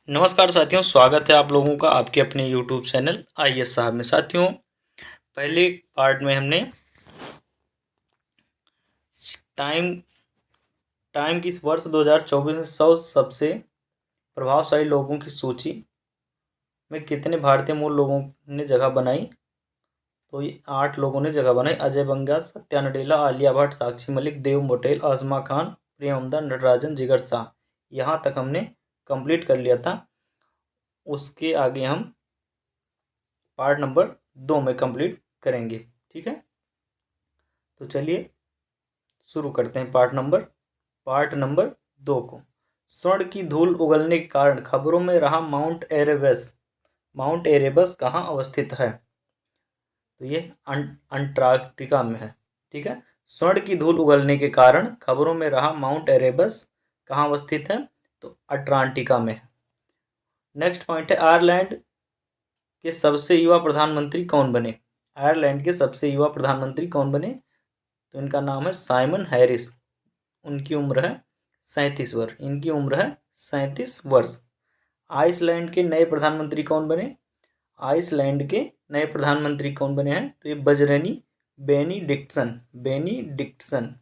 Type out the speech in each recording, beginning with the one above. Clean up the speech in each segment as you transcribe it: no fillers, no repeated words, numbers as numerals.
नमस्कार साथियों, स्वागत है आप लोगों का आपके अपने यूट्यूब चैनल आईएएस साहब में। साथियों, पहले पार्ट में हमने टाइम टाइम की वर्ष 2024 में 100 सबसे प्रभावशाली लोगों की सूची में कितने भारतीय मूल लोगों ने जगह बनाई। तो ये 8 लोगों ने जगह बनाई। अजय बंगा, सत्या नडेला, आलिया भट्ट, साक्षी मलिक, देव पटेल, आजमा खान, प्रियमदा, नटराजन, जिगर शाह। यहाँ तक हमने कंप्लीट कर लिया था। उसके आगे हम पार्ट नंबर 2 में कंप्लीट करेंगे। ठीक है, तो चलिए शुरू करते हैं पार्ट नंबर 2 को। स्वर्ण की धूल उगलने के कारण खबरों में रहा माउंट एरेबस कहाँ अवस्थित है। तो ये अंटार्कटिका में है। ठीक है, स्वर्ण की धूल उगलने के कारण खबरों में रहा माउंट एरेबस कहाँ अवस्थित है। तो अटलांटिका में है। नेक्स्ट पॉइंट है, आयरलैंड के सबसे युवा प्रधानमंत्री कौन बने। आयरलैंड के सबसे युवा प्रधानमंत्री कौन बने। तो इनका नाम है साइमन हैरिस। उनकी उम्र है 37 वर्ष। आइसलैंड के नए प्रधानमंत्री कौन बने। आइसलैंड के नए प्रधानमंत्री कौन बने हैं। तो ये बेनी डिक्सन।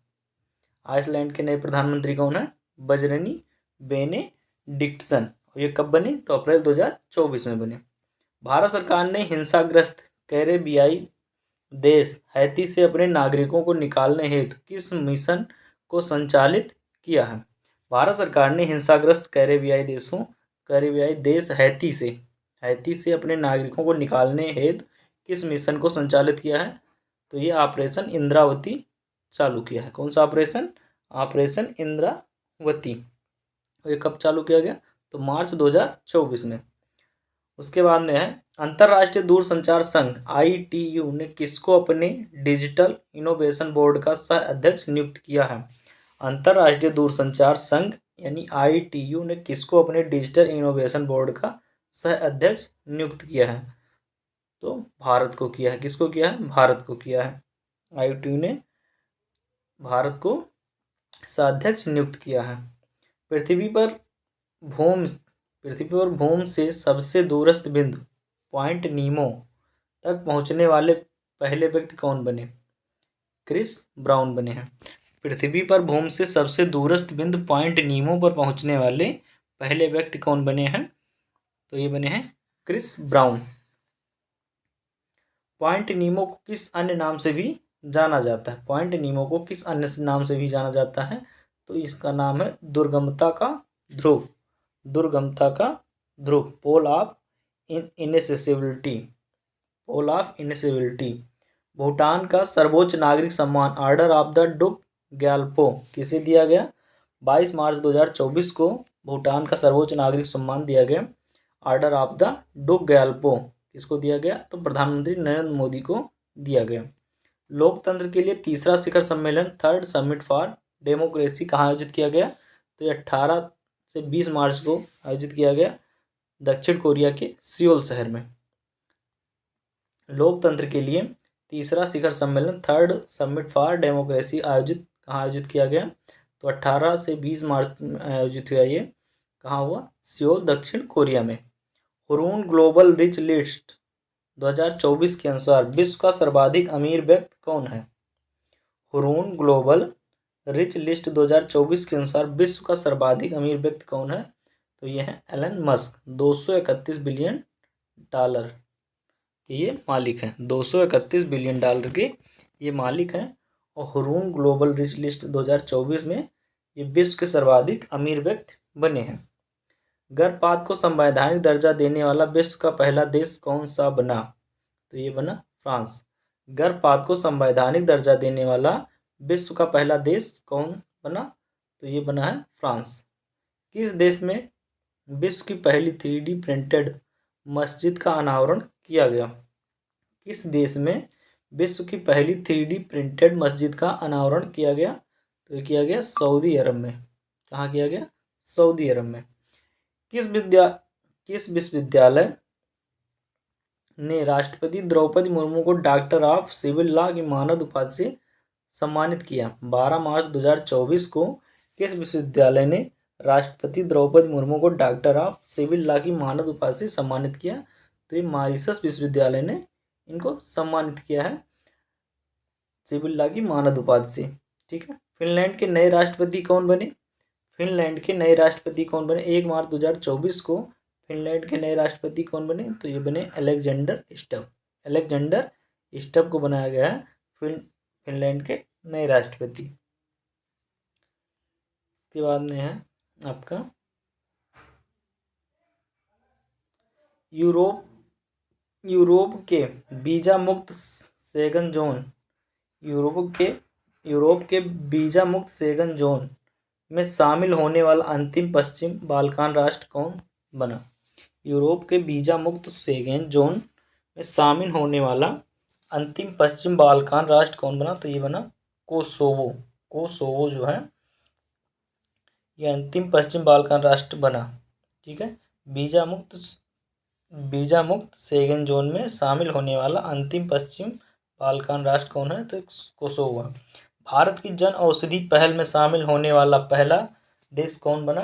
आइसलैंड के नए प्रधानमंत्री कौन है। Bjarni Benediktsson. ये कब बने। तो अप्रैल 2024 में बने। भारत सरकार ने हिंसाग्रस्त कैरेबियाई देश हैती से अपने नागरिकों को निकालने हेतु किस मिशन को संचालित किया है। भारत सरकार ने हिंसाग्रस्त कैरेबियाई देश हैती से अपने नागरिकों को निकालने हेतु किस मिशन को संचालित किया है। तो ये ऑपरेशन इंद्रावती चालू किया है। कौन सा ऑपरेशन। ऑपरेशन इंद्रावती। ये कब चालू किया गया। तो मार्च 2024 में। उसके बाद में है, अंतर्राष्ट्रीय दूरसंचार संघ ITU ने किसको अपने डिजिटल इनोवेशन बोर्ड का सह अध्यक्ष नियुक्त किया है। अंतर्राष्ट्रीय दूरसंचार संघ यानी ITU ने किसको अपने डिजिटल इनोवेशन बोर्ड का सह अध्यक्ष नियुक्त किया है। तो भारत को किया है। किसको किया है। भारत को किया है। ITU ने भारत को सह अध्यक्ष नियुक्त किया है। पृथ्वी पर भूमि से सबसे दूरस्थ बिंदु पॉइंट नीमो तक पहुंचने वाले पहले व्यक्ति कौन बने। क्रिस ब्राउन बने हैं। पृथ्वी पर भूमि से सबसे दूरस्थ बिंदु पॉइंट नीमो पर पहुंचने वाले पहले व्यक्ति कौन बने हैं। तो ये बने हैं क्रिस ब्राउन। पॉइंट नीमो को किस अन्य नाम से भी जाना जाता है। पॉइंट नीमो को किस अन्य नाम से भी जाना जाता है। तो इसका नाम है दुर्गमता का ध्रुव। पोल ऑफ इनएसेसिबिलिटी। भूटान का सर्वोच्च नागरिक सम्मान ऑर्डर ऑफ द डुक ग्याल्पो किसे दिया गया। 22 मार्च 2024 को भूटान का सर्वोच्च नागरिक सम्मान दिया गया ऑर्डर ऑफ द डुक ग्याल्पो। किसको दिया गया। तो प्रधानमंत्री नरेंद्र मोदी को दिया गया। लोकतंत्र के लिए तीसरा शिखर सम्मेलन थर्ड समिट फॉर डेमोक्रेसी कहाँ आयोजित किया गया। तो ये 18 से 20 मार्च को आयोजित किया गया दक्षिण कोरिया के सियोल शहर में। लोकतंत्र के लिए तीसरा शिखर सम्मेलन थर्ड समिट फॉर डेमोक्रेसी कहाँ आयोजित किया गया। तो 18 से 20 मार्च में आयोजित हुआ। ये कहाँ हुआ। सियोल दक्षिण कोरिया में। हुरून ग्लोबल रिच लिस्ट 2024 के अनुसार विश्व का सर्वाधिक अमीर व्यक्ति कौन है। हुरून ग्लोबल रिच लिस्ट 2024 के अनुसार विश्व का सर्वाधिक अमीर व्यक्ति कौन है। तो ये है एलन मस्क। 231 बिलियन डॉलर के ये मालिक हैं। 231 बिलियन डॉलर के ये मालिक हैं। और हुरून ग्लोबल रिच लिस्ट 2024 में ये विश्व के सर्वाधिक अमीर व्यक्ति बने हैं। गर्भपात को संवैधानिक दर्जा देने वाला विश्व का पहला देश कौन सा बना। तो ये बना फ्रांस। गर्भपात को संवैधानिक दर्जा देने वाला विश्व का पहला देश कौन बना। तो ये बना है फ्रांस। किस देश में विश्व की पहली 3D प्रिंटेड मस्जिद का अनावरण किया गया। किस देश में विश्व की पहली 3D प्रिंटेड मस्जिद का अनावरण किया गया। तो ये किया गया सऊदी अरब में। कहाँ किया गया। सऊदी अरब में। किस विश्वविद्यालय ने राष्ट्रपति द्रौपदी मुर्मू को डॉक्टर ऑफ सिविल लॉ की मानद उपाधि से सम्मानित किया। 12 मार्च 2024 को किस विश्वविद्यालय ने राष्ट्रपति द्रौपदी मुर्मू को डॉक्टर ऑफ सिविल लॉ की मानद उपाधि से सम्मानित किया? तो ये मॉरिशस विश्वविद्यालय ने इनको सम्मानित किया है सिविल लॉ की मानद उपाधि से। ठीक है। फिनलैंड के नए राष्ट्रपति कौन बने? फिनलैंड के नए राष्ट्रपति कौन बने? 1 मार्च 2024 को फिनलैंड के नए राष्ट्रपति कौन बने? तो ये बने अलेक्जेंडर स्टब। अलेक्जेंडर स्टब को बनाया गया है फिनलैंड के नए राष्ट्रपति। इसके बाद में है आपका यूरोप के वीजा मुक्त सेगन जोन। यूरोप के वीजा मुक्त सेगन जोन में शामिल होने वाला अंतिम पश्चिम बाल्कान राष्ट्र कौन बना? यूरोप के वीजा मुक्त सेगन जोन में शामिल होने वाला अंतिम पश्चिम बाल्कान राष्ट्र कौन बना? तो ये बना कोसोवो। कोसोवो जो है ये अंतिम पश्चिम बाल्कान राष्ट्र बना। ठीक है। वीजा मुक्त सेगन जोन में शामिल होने वाला अंतिम पश्चिम बाल्कान राष्ट्र कौन है? तो कोसोवो है। भारत की जन औषधि पहल में शामिल होने वाला पहला देश कौन बना?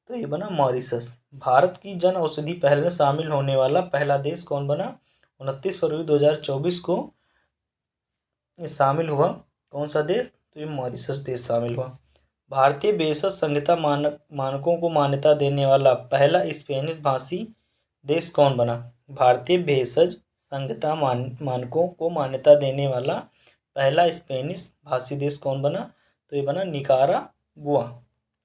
तो ये बना मॉरिशस। भारत की जन औषधि पहल में शामिल होने वाला पहला देश कौन बना? 29 फरवरी 2024 को ये शामिल हुआ। कौन सा देश? तो ये मॉरिशस देश शामिल हुआ। भारतीय भेषज संहिता मानकों को मान्यता देने वाला पहला स्पेनिश भाषी देश कौन बना? भारतीय भेषज संहिता मानकों को मान्यता देने वाला पहला स्पेनिश भाषी देश कौन बना? तो ये बना निकारागुआ।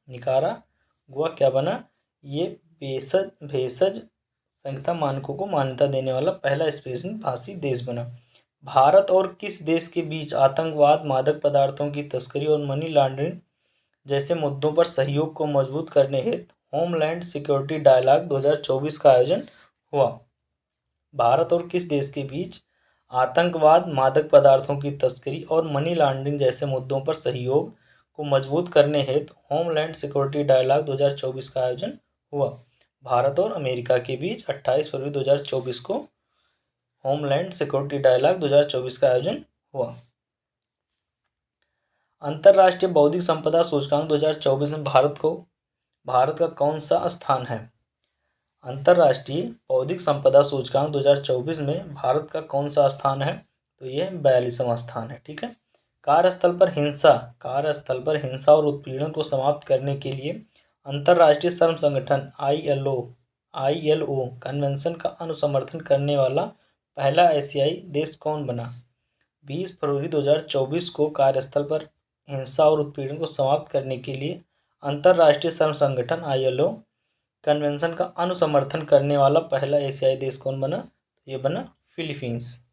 निकारागुआ क्या बना? ये भेषज संहिता मानकों को मान्यता देने वाला पहला स्पेनिश भाषी देश बना। भारत और किस देश के बीच आतंकवाद, मादक पदार्थों की तस्करी और मनी लॉन्ड्रिंग जैसे मुद्दों पर सहयोग को मजबूत करने हेतु होमलैंड सिक्योरिटी डायलॉग 2024 का आयोजन हुआ? भारत और किस देश के बीच आतंकवाद, मादक पदार्थों की तस्करी और मनी लॉन्ड्रिंग जैसे मुद्दों पर सहयोग को मजबूत करने हेतु होमलैंड सिक्योरिटी डायलॉग 2024 का आयोजन हुआ? भारत और अमेरिका के बीच 28 फरवरी 2024 को होमलैंड सिक्योरिटी डायलॉग 2024 का आयोजन हुआ। अंतर्राष्ट्रीय बौद्धिक संपदा सूचकांक 2024 में भारत का कौन सा स्थान है? अंतर्राष्ट्रीय बौद्धिक संपदा सूचकांक 2024 में भारत का कौन सा स्थान है? तो ये 42वां स्थान है। ठीक है। कार्यस्थल पर हिंसा और उत्पीड़न को समाप्त करने के लिए अंतर्राष्ट्रीय श्रम संगठन ILO कन्वेंशन का अनुसमर्थन करने वाला पहला एशियाई देश कौन बना? 20 फरवरी 2024 को कार्यस्थल पर हिंसा और उत्पीड़न को समाप्त करने के लिए अंतर्राष्ट्रीय श्रम संगठन ILO कन्वेंशन का अनुसमर्थन करने वाला पहला एशियाई देश कौन बना? ये बना फिलीपींस।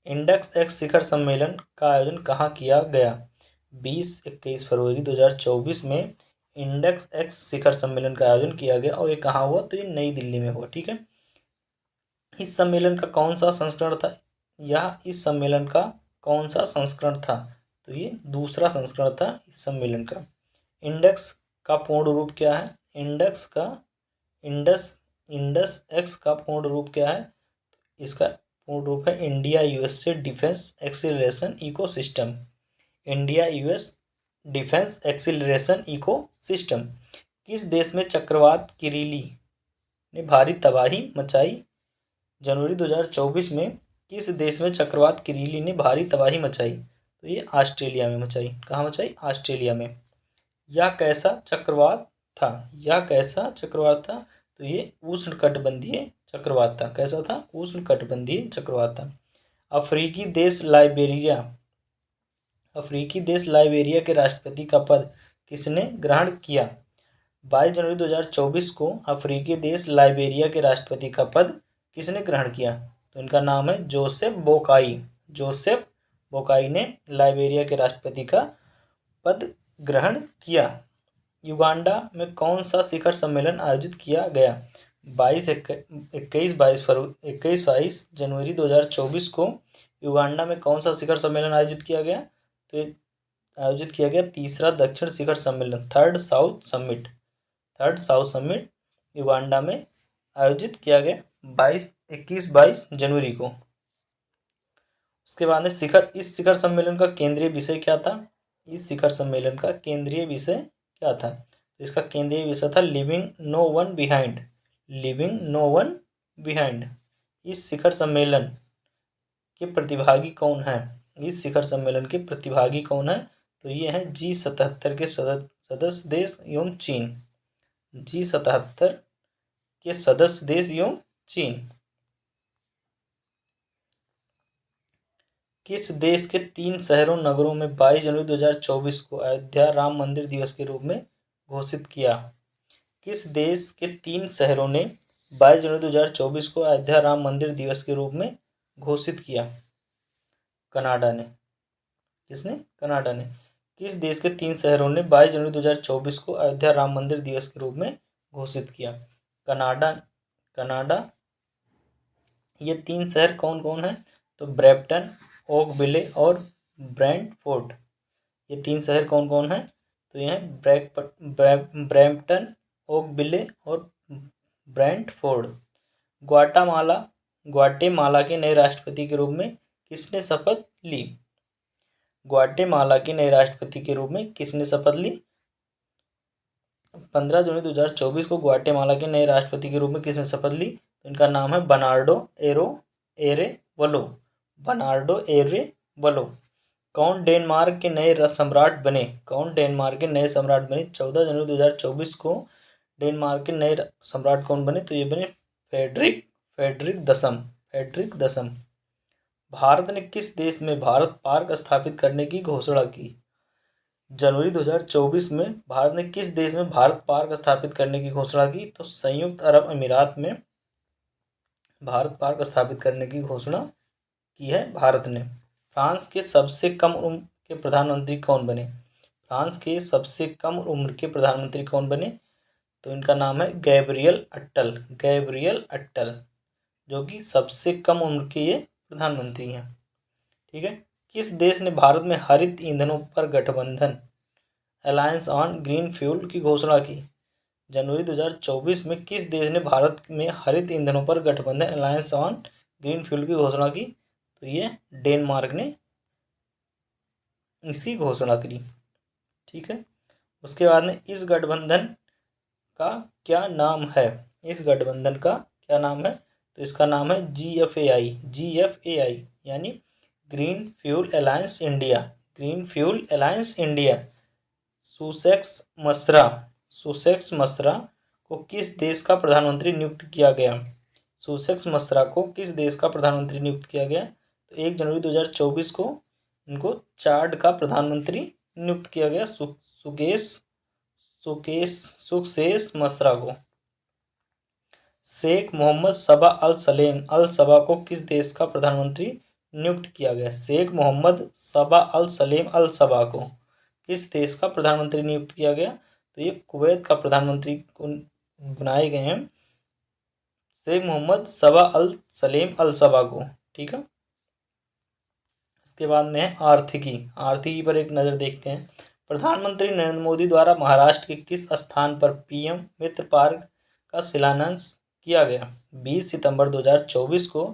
इंडेक्स एक्स शिखर सम्मेलन का आयोजन कहाँ किया गया? 20-21 फरवरी 2024 में इंडेक्स एक्स शिखर सम्मेलन का आयोजन किया गया और ये कहाँ हुआ? तो ये नई दिल्ली में हुआ। ठीक है। इस सम्मेलन का कौन सा संस्करण था? इस सम्मेलन का कौन सा संस्करण था? तो ये दूसरा संस्करण था इस सम्मेलन का। इंडेक्स का पूर्ण रूप क्या है? इंडस एक्स का पूर्ण रूप क्या है? इसका पूर्ण रूप है India USA defence acceleration ecosystem. India US defence acceleration ecosystem. किस देश में चक्रवात किरीली ने भारी तबाही मचाई? जनवरी 2024 में किस देश में चक्रवात किरीली ने भारी तबाही मचाई? तो ये ऑस्ट्रेलिया में मचाई। कहाँ मचाई? ऑस्ट्रेलिया में। यह कैसा चक्रवात था? तो ये उष्णकटिबंधीय चक्रवात था। कैसा था? उष्णकटिबंधीय चक्रवात था। अफ्रीकी देश लाइबेरिया के राष्ट्रपति का पद किसने ग्रहण किया? 22 जनवरी 2024 को अफ्रीकी देश लाइबेरिया के राष्ट्रपति का पद किसने ग्रहण किया? तो इनका नाम है जोसेफ बोकाई ने लाइबेरिया के राष्ट्रपति का पद ग्रहण किया। युगांडा में कौन सा शिखर सम्मेलन आयोजित किया गया? 21-22 जनवरी 2024 को युगांडा में कौन सा शिखर सम्मेलन आयोजित किया गया? तो आयोजित किया गया तीसरा दक्षिण शिखर सम्मेलन, थर्ड साउथ समिट युगांडा में आयोजित किया गया 21-22 जनवरी को। उसके बाद में इस शिखर सम्मेलन का केंद्रीय विषय क्या था? इस शिखर सम्मेलन का केंद्रीय विषय क्या था? तो इसका केंद्रीय विषय था leaving no one behind. Leaving no one behind. इस शिखर सम्मेलन के प्रतिभागी कौन हैं? इस शिखर सम्मेलन के प्रतिभागी कौन हैं? तो ये हैं G77 के सदस्य देश एवं चीन। G77 के सदस्य देश एवं चीन। किस देश के 3 शहरों नगरों में 22 जनवरी 2024 को अयोध्या राम मंदिर दिवस के रूप में घोषित किया? किस देश के 3 शहरों ने 22 जनवरी 2024 को अयोध्या राम मंदिर दिवस के रूप में घोषित किया? कनाडा ने। किसने? कनाडा ने। किस देश के 3 शहरों ने 22 जनवरी 2024 को अयोध्या राम मंदिर दिवस के रूप में घोषित किया? कनाडा। ये 3 शहर कौन कौन हैं? तो ब्रैम्पटन, ओकविले और ब्रेंटफोर्ड। ये 3 शहर कौन कौन हैं? तो ये हैं ब्रैम्पटन, ओकविले और ब्रेंटफोर्ड। ग्वाटेमाला के नए राष्ट्रपति के रूप में किसने शपथ ली? ग्वाटेमाला के नए राष्ट्रपति के रूप में किसने शपथ ली? 15 जनवरी 2024 को ग्वाटेमाला के नए राष्ट्रपति के रूप में किसने शपथ ली? तो इनका नाम है बर्नार्डो एरेवलो। बर्नार्डो एरेवलो। कौन डेनमार्क के नए सम्राट बने? 14 जनवरी 2024 को डेनमार्क के नए सम्राट कौन बने? तो ये बने फेडरिक दसम। भारत ने किस देश में भारत पार्क स्थापित करने की घोषणा की? जनवरी 2024 में भारत ने किस देश में भारत पार्क स्थापित करने की घोषणा की? तो संयुक्त अरब अमीरात में भारत पार्क स्थापित करने की घोषणा की है भारत ने। फ्रांस के सबसे कम उम्र के प्रधानमंत्री कौन बने? फ्रांस के सबसे कम उम्र के प्रधानमंत्री कौन बने? तो इनका नाम है गैब्रियल अट्टल, जो कि सबसे कम उम्र के ये प्रधानमंत्री हैं। ठीक है। किस देश ने भारत में हरित ईंधनों पर गठबंधन अलायंस ऑन ग्रीन फ्यूल की घोषणा की? जनवरी 2024 में किस देश ने भारत में हरित ईंधनों पर गठबंधन अलायंस ऑन ग्रीन फ्यूल की घोषणा की? तो ये डेनमार्क ने इसकी घोषणा करी। ठीक है। उसके बाद में इस गठबंधन का क्या नाम है? इस गठबंधन का क्या नाम है? तो इसका नाम है GFAI यानी ग्रीन फ्यूल अलायंस इंडिया। सुसेक्स मसरा को किस देश का प्रधानमंत्री नियुक्त किया गया? सुसेक्स मसरा को किस देश का प्रधानमंत्री नियुक्त किया गया? तो 1 जनवरी 2024 को इनको चाड का प्रधानमंत्री नियुक्त किया गया, सुकेश मसरा को। शेख मोहम्मद सबा अल सबा को किस देश का प्रधानमंत्री नियुक्त किया गया? शेख मोहम्मद सबा अल सबा को किस देश का प्रधानमंत्री नियुक्त किया गया? तो ये कुवैत का प्रधानमंत्री बनाए गए हैं शेख मोहम्मद सबा अल सबा को। ठीक है। इसके बाद में आर्थिकी पर एक नज़र देखते हैं। प्रधानमंत्री नरेंद्र मोदी द्वारा महाराष्ट्र के किस स्थान पर पीएम मित्र पार्क का शिलान्यास किया गया? 20 सितंबर 2024 को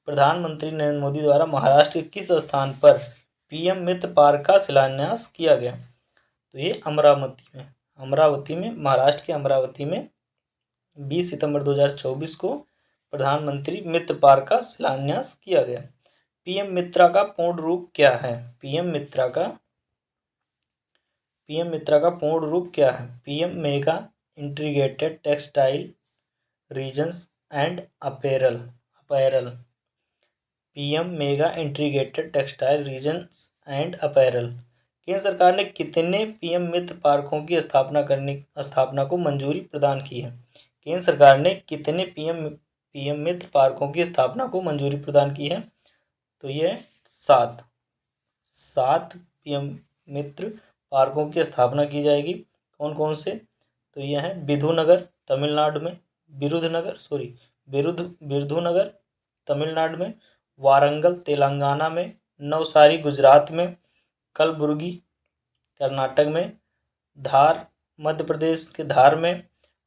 प्रधानमंत्री नरेंद्र मोदी द्वारा महाराष्ट्र के किस स्थान पर पीएम मित्र पार्क का शिलान्यास किया गया? तो ये अमरावती में महाराष्ट्र के अमरावती में 20 सितंबर 2024 को प्रधानमंत्री मित्र पार्क का शिलान्यास किया गया। पीएम मित्रा का पूर्ण रूप क्या है? पीएम मित्रा का पूर्ण रूप क्या है? PM mega integrated textile regions and apparel. PM mega integrated textile regions and apparel. केंद्र सरकार ने कितने पीएम मित्र पार्कों की स्थापना को मंजूरी प्रदान की है? केंद्र सरकार ने कितने पीएम मित्र पार्कों की स्थापना को मंजूरी प्रदान की है? तो ये 7 पीएम मित्र पार्कों की स्थापना की जाएगी। कौन कौन से? तो ये हैं विरुधुनगर तमिलनाडु में, वारंगल तेलंगाना में, नवसारी गुजरात में, कलबुर्गी कर्नाटक में, धार मध्य प्रदेश के धार में,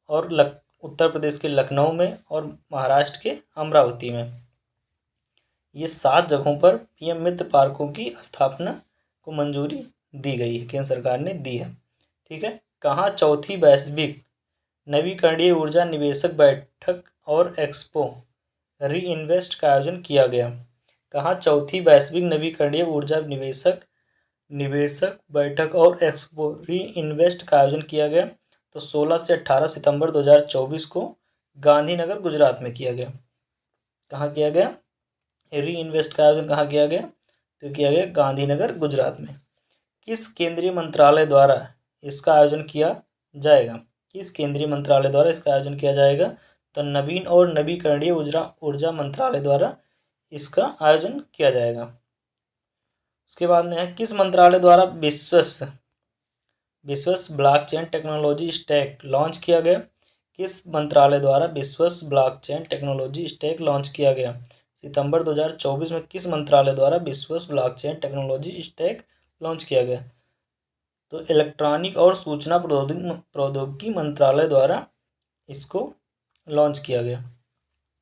और उत्तर प्रदेश के लखनऊ में, और महाराष्ट्र के अमरावती में। ये 7 जगहों पर पीएम मित्र पार्कों की स्थापना को मंजूरी दी गई है, केंद्र सरकार ने दी है। ठीक है। कहाँ चौथी वैश्विक नवीकरणीय ऊर्जा निवेशक बैठक और एक्सपो री इन्वेस्ट का आयोजन किया गया? कहाँ चौथी वैश्विक नवीकरणीय ऊर्जा निवेशक निवेशक बैठक और एक्सपो री इन्वेस्ट का आयोजन किया गया? तो 16 से 18 सितंबर 2024 को गांधीनगर गुजरात में किया गया। कहाँ किया गया? री इन्वेस्ट का आयोजन कहाँ किया गया? तो किया गया गांधीनगर गुजरात में। किस केंद्रीय मंत्रालय द्वारा इसका आयोजन किया जाएगा? किस केंद्रीय मंत्रालय द्वारा इसका आयोजन किया जाएगा? तो नवीन और नवीकरणीय ऊर्जा मंत्रालय द्वारा इसका आयोजन किया जाएगा। उसके बाद में है किस मंत्रालय द्वारा विश्वस ब्लॉकचेन टेक्नोलॉजी स्टैक लॉन्च किया गया? किस मंत्रालय द्वारा विश्वस ब्लॉकचेन टेक्नोलॉजी स्टैक लॉन्च किया गया? सितंबर 2024 में किस मंत्रालय द्वारा विश्वस ब्लॉकचेन टेक्नोलॉजी स्टैक लॉन्च किया गया? तो इलेक्ट्रॉनिक और सूचना प्रौद्योगिकी मंत्रालय द्वारा इसको लॉन्च किया गया।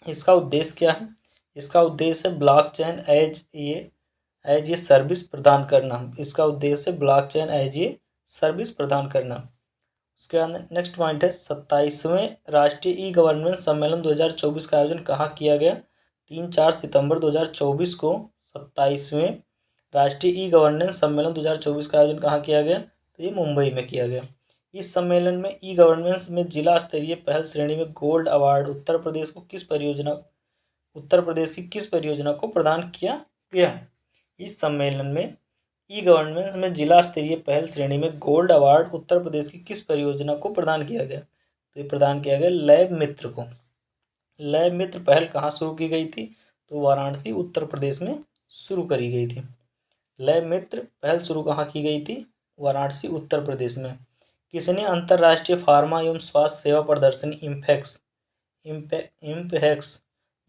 इसका उद्देश्य क्या है? इसका उद्देश्य है ब्लॉकचेन एज ए सर्विस प्रदान करना। इसका उद्देश्य है ब्लॉकचेन एज ए सर्विस प्रदान करना। उसके बाद नेक्स्ट पॉइंट है 27वें राष्ट्रीय ई गवर्नेंस सम्मेलन 2024 का आयोजन कहाँ किया गया? 3-4 सितंबर 2024 को 27वें राष्ट्रीय ई गवर्नेंस सम्मेलन 2024 का आयोजन कहाँ किया गया? तो ये मुंबई में किया गया। इस सम्मेलन में ई गवर्नेंस में जिला स्तरीय पहल श्रेणी में गोल्ड अवार्ड उत्तर प्रदेश की किस परियोजना को प्रदान किया गया? इस सम्मेलन में ई गवर्नेंस में जिला स्तरीय पहल श्रेणी में गोल्ड अवार्ड उत्तर प्रदेश की किस परियोजना को प्रदान किया गया? तो ये प्रदान किया गया लैब मित्र को। लैब मित्र पहल कहाँ शुरू की गई थी? तो वाराणसी उत्तर प्रदेश में शुरू करी गई थी। लैब मित्र पहल शुरू कहाँ की गई थी? वाराणसी उत्तर प्रदेश में। किसने अंतर्राष्ट्रीय फार्मा एवं स्वास्थ्य सेवा प्रदर्शनी इम्पैक्स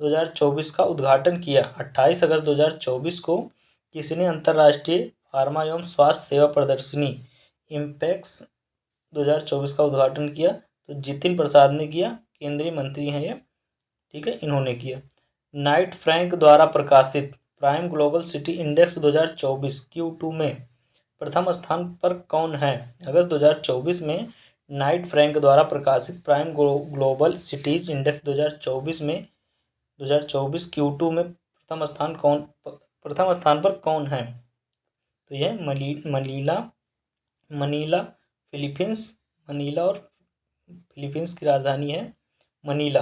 2024 का उद्घाटन किया? 28 अगस्त 2024 को किसने अंतर्राष्ट्रीय फार्मा एवं स्वास्थ्य सेवा प्रदर्शनी इम्पैक्स 2024 का उद्घाटन किया? तो जितिन प्रसाद ने किया, केंद्रीय मंत्री हैं ये। ठीक है, इन्होंने किया। नाइट फ्रैंक द्वारा प्रकाशित prime global city index 2024 Q2 में प्रथम स्थान पर कौन है? अगस्त 2024 में नाइट फ्रैंक द्वारा प्रकाशित prime global cities index 2024 Q2 में प्रथम स्थान पर कौन है? तो यह मनीला मनीला और फिलीपींस की राजधानी है मनीला।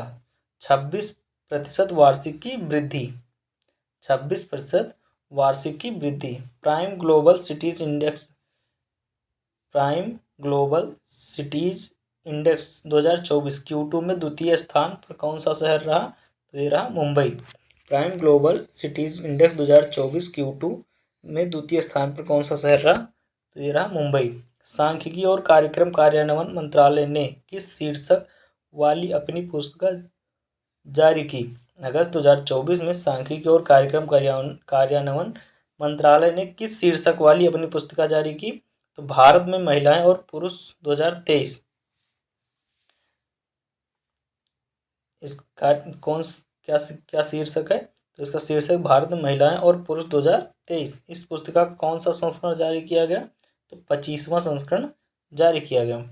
26% वार्षिक की वृद्धि। 26% वार्षिक की वृद्धि। Prime global cities index 2024 Q2 में द्वितीय स्थान पर कौन सा शहर रहा? तो ये रहा Mumbai. Prime global cities index 2024 Q2 में द्वितीय स्थान पर कौन सा शहर रहा? तो ये रहा मुंबई। सांख्यिकी और कार्यक्रम कार्यान्वयन मंत्रालय ने किस शीर्षक वाली अपनी पुस्तिका जारी की? अगस्त 2024 में सांख्यिकी और कार्यक्रम कार्यान्वयन मंत्रालय ने किस शीर्षक वाली अपनी पुस्तिका जारी की? तो भारत में महिलाएं और पुरुष 2023। इसका क्या शीर्षक है? तो इसका शीर्षक भारत में महिलाएं और पुरुष 2023। इस पुस्तिका का कौन सा संस्करण जारी किया गया? तो 25वां संस्करण जारी किया गया।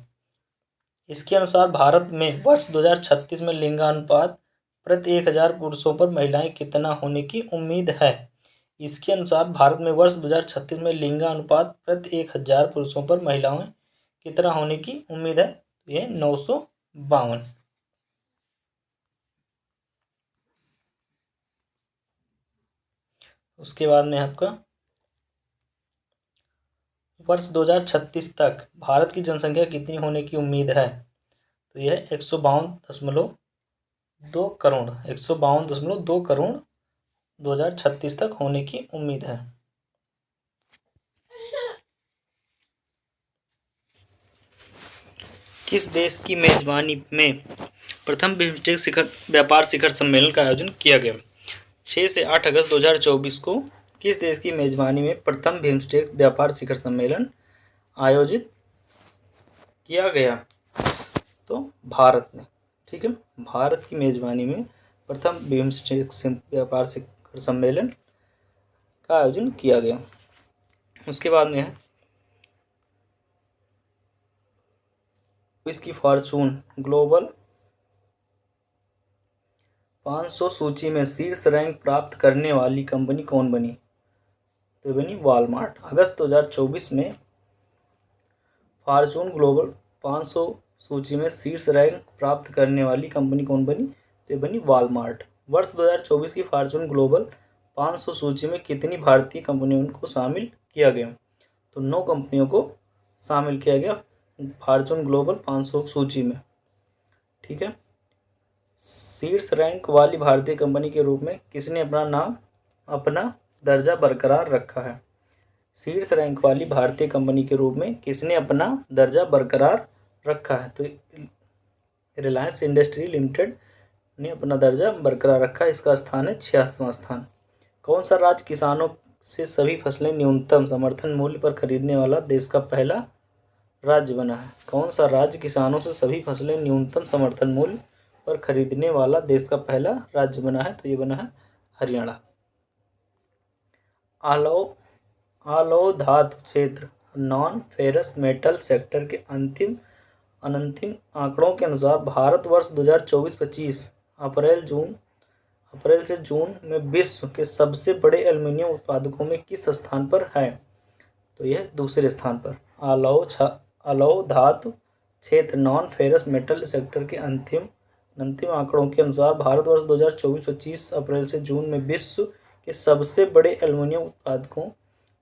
इसके अनुसार भारत में वर्ष 2036 में लिंगानुपात प्रति 1000 पुरुषों पर महिलाएं कितना होने की उम्मीद है? इसके अनुसार भारत में वर्ष 2036 में लिंगानुपात प्रति 1000 पुरुषों पर महिलाएं कितना होने की उम्मीद है? यह 952। उसके बाद में आपका वर्ष 2036 तक भारत की जनसंख्या कितनी होने की उम्मीद है? तो यह 152.2 करोड़ 152.2 करोड़ 2036 तक होने की उम्मीद है। किस देश की मेजबानी में प्रथम बिम्स्टेक व्यापार शिखर सम्मेलन का आयोजन किया गया? 6 से 8 अगस्त 2024 को किस देश की मेजबानी में प्रथम बिम्स्टेक व्यापार शिखर सम्मेलन आयोजित किया गया? तो भारत ने। ठीक है, भारत की मेजबानी में प्रथम बिम्स्टेक व्यापार शिखर सम्मेलन का आयोजन किया गया। उसके बाद में है इसकी फॉर्चून ग्लोबल 500 सूची में शीर्ष रैंक प्राप्त करने वाली कंपनी कौन बनी? तो बनी वॉलमार्ट। अगस्त 2024 में फॉर्चून ग्लोबल 500 सूची में शीर्ष रैंक प्राप्त करने वाली कंपनी कौन बनी? तो बनी वॉलमार्ट। वर्ष 2024 की फॉर्चून ग्लोबल 500 सूची में कितनी भारतीय कंपनियों को शामिल किया गया? तो 9 कंपनियों को शामिल किया गया फॉर्चून ग्लोबल 500 सूची में। ठीक है। शीर्ष रैंक वाली भारतीय कंपनी के रूप में किसने अपना दर्जा बरकरार रखा है? शीर्ष रैंक वाली भारतीय कंपनी के रूप में किसने अपना दर्जा बरकरार रखा है? तो रिलायंस इंडस्ट्री लिमिटेड ने अपना दर्जा बरकरार रखा है। इसका स्थान है 66वां स्थान। कौन सा राज्य किसानों से सभी फसलें न्यूनतम समर्थन मूल्य पर खरीदने वाला देश का पहला राज्य बना है? कौन सा राज्य किसानों से सभी फसलें न्यूनतम समर्थन मूल्य पर खरीदने वाला देश का पहला राज्य बना है? तो ये बना है हरियाणा। आलौ धातु क्षेत्र नॉन फेरस मेटल सेक्टर के अंतिम आंकड़ों के अनुसार भारत वर्ष 2024-25 अप्रैल से जून में विश्व के सबसे बड़े एल्युमिनियम उत्पादकों में किस स्थान पर है? तो यह दूसरे स्थान पर। आलौ धातु क्षेत्र नॉन फेरस मेटल सेक्टर के अंतिम आंकड़ों के अनुसार भारत वर्ष 2024-25 अप्रैल से जून में विश्व के सबसे बड़े एल्युमिनियम उत्पादकों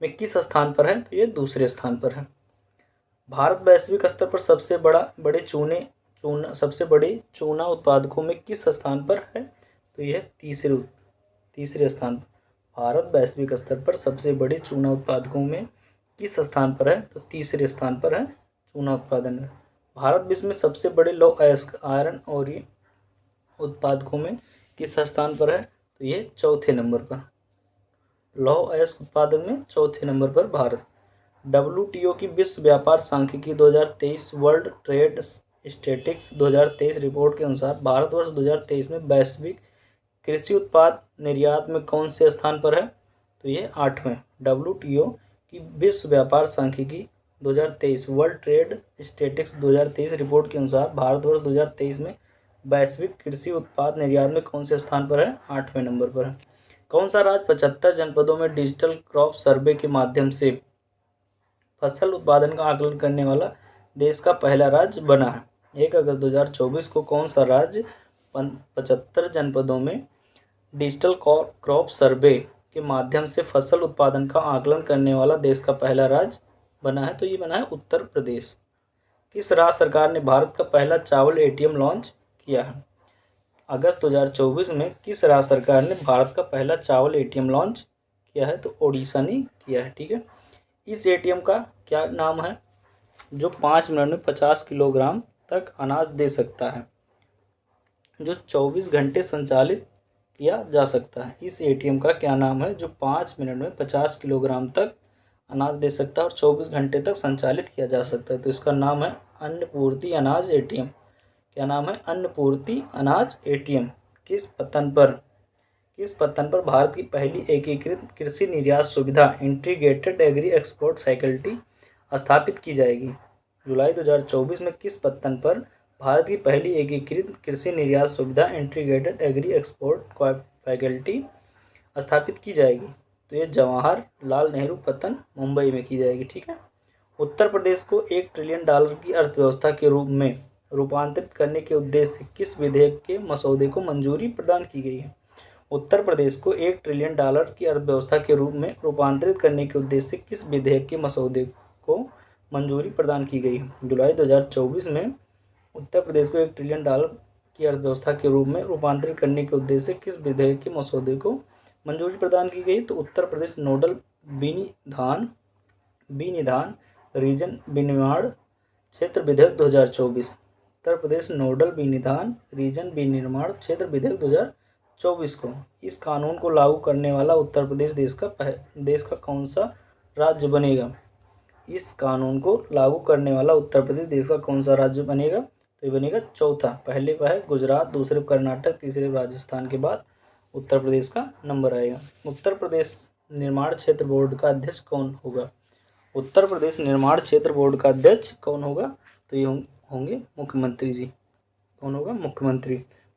में किस स्थान पर है? तो ये दूसरे स्थान पर है। भारत वैश्विक स्तर पर सबसे बड़े चूना उत्पादकों में किस स्थान पर है? तो यह तीसरे स्थान पर। भारत वैश्विक स्तर पर सबसे बड़े चूना उत्पादकों में किस स्थान पर है? तो तीसरे स्थान पर है चूना उत्पादन में। भारत विश्व में सबसे बड़े लौह अयस्क आयरन और उत्पादकों में किस स्थान पर है? तो ये चौथे नंबर पर। लौह अयस्क उत्पादन में चौथे नंबर पर भारत। WTO की विश्व व्यापार सांख्यिकी 2023 वर्ल्ड ट्रेड स्टैटिस्टिक्स 2023 रिपोर्ट के अनुसार भारत वर्ष 2023 में वैश्विक कृषि उत्पाद निर्यात में कौन से स्थान पर है? तो ये 8वें। WTO की विश्व व्यापार सांख्यिकी 2023 वर्ल्ड ट्रेड स्टैटिस्टिक्स 2023 रिपोर्ट के अनुसार भारत वर्ष 2023 में वैश्विक कृषि उत्पाद निर्यात में कौन से स्थान पर है? 8वें नंबर पर है। कौन सा राज्य 75 जनपदों में डिजिटल क्रॉप सर्वे के माध्यम से फसल उत्पादन का आकलन करने वाला देश का पहला राज्य बना है? 1 अगस्त 2024 को कौन सा राज्य 75 जनपदों में डिजिटल क्रॉप सर्वे के माध्यम से फसल उत्पादन का आकलन करने वाला देश का पहला राज्य बना है? तो ये बना है उत्तर प्रदेश। किस राज्य सरकार ने भारत का पहला चावल ATM लॉन्च किया है? अगस्त 2024 में किस राज्य सरकार ने भारत का पहला चावल ATM लॉन्च किया है? तो ओडिशा ने किया है। ठीक है। इस ATM का क्या नाम है जो 5 मिनट में 50 किलोग्राम तक अनाज दे सकता है, जो 24 घंटे संचालित किया जा सकता है? इस ATM का क्या नाम है जो 5 मिनट में 50 किलोग्राम तक अनाज दे सकता है और 24 घंटे तक संचालित किया जा सकता है? तो इसका नाम है अन्नपूर्ति अनाज ATM। क्या नाम है? अन्नपूर्ति अनाज ATM। किस पत्तन पर भारत की पहली एकीकृत कृषि निर्यात सुविधा इंटीग्रेटेड एग्री एक्सपोर्ट फैसिलिटी स्थापित की जाएगी? जुलाई 2024 में किस पत्तन पर भारत की पहली एकीकृत कृषि निर्यात सुविधा इंटीग्रेटेड एग्री एक्सपोर्ट फैसिलिटी स्थापित की जाएगी? तो ये जवाहरलाल नेहरू पत्तन मुंबई में की जाएगी। ठीक है। उत्तर प्रदेश को $1 ट्रिलियन की अर्थव्यवस्था के रूप में रूपांतरित करने के उद्देश्य से किस विधेयक के मसौदे को मंजूरी प्रदान की गई है? उत्तर प्रदेश को $1 ट्रिलियन की अर्थव्यवस्था के रूप में रूपांतरित करने के उद्देश्य से किस विधेयक के मसौदे को मंजूरी प्रदान की गई है? जुलाई 2024 में उत्तर प्रदेश को $1 ट्रिलियन की अर्थव्यवस्था के रूप में रूपांतरित करने के उद्देश्य से किस विधेयक के मसौदे को मंजूरी प्रदान की गई? तो उत्तर प्रदेश नोडल विनिधान रीजन विनिर्माण क्षेत्र विधेयक 2024। उत्तर प्रदेश नोडल विनिधान रीजन विनिर्माण क्षेत्र विधेयक 2024 को। इस कानून को लागू करने वाला उत्तर प्रदेश देश का कौन सा राज्य बनेगा? इस कानून को लागू करने वाला उत्तर प्रदेश देश का कौन सा राज्य बनेगा? तो ये बनेगा चौथा। पहले पर है गुजरात, दूसरे पर कर्नाटक, तीसरे राजस्थान के बाद उत्तर प्रदेश का नंबर आएगा। उत्तर प्रदेश निर्माण क्षेत्र बोर्ड का अध्यक्ष कौन होगा? उत्तर प्रदेश निर्माण क्षेत्र बोर्ड का अध्यक्ष कौन होगा? तो ये होंगे मुख्यमंत्री जी। कौन होगा? मुख्यमंत्री।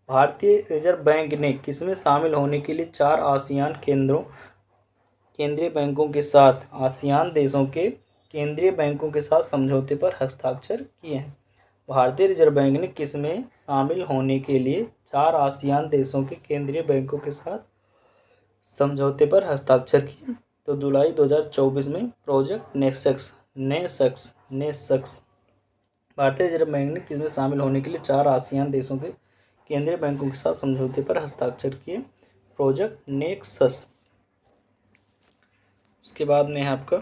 भारतीय रिजर्व बैंक ने किसमें शामिल होने के लिए 4 आसियान केंद्रीय बैंकों के साथ आसियान देशों के केंद्रीय बैंकों के साथ समझौते पर हस्ताक्षर किए हैं? भारतीय रिजर्व बैंक ने किसमें शामिल होने के लिए 4 आसियान देशों के केंद्रीय बैंकों के साथ समझौते पर हस्ताक्षर किए? तो जुलाई 2024 में प्रोजेक्ट नेक्सस। भारतीय रिजर्व बैंक ने किसमें शामिल होने के लिए 4 आसियान देशों के केंद्रीय बैंकों के साथ समझौते पर हस्ताक्षर किए? Project nexus. उसके बाद में है आपका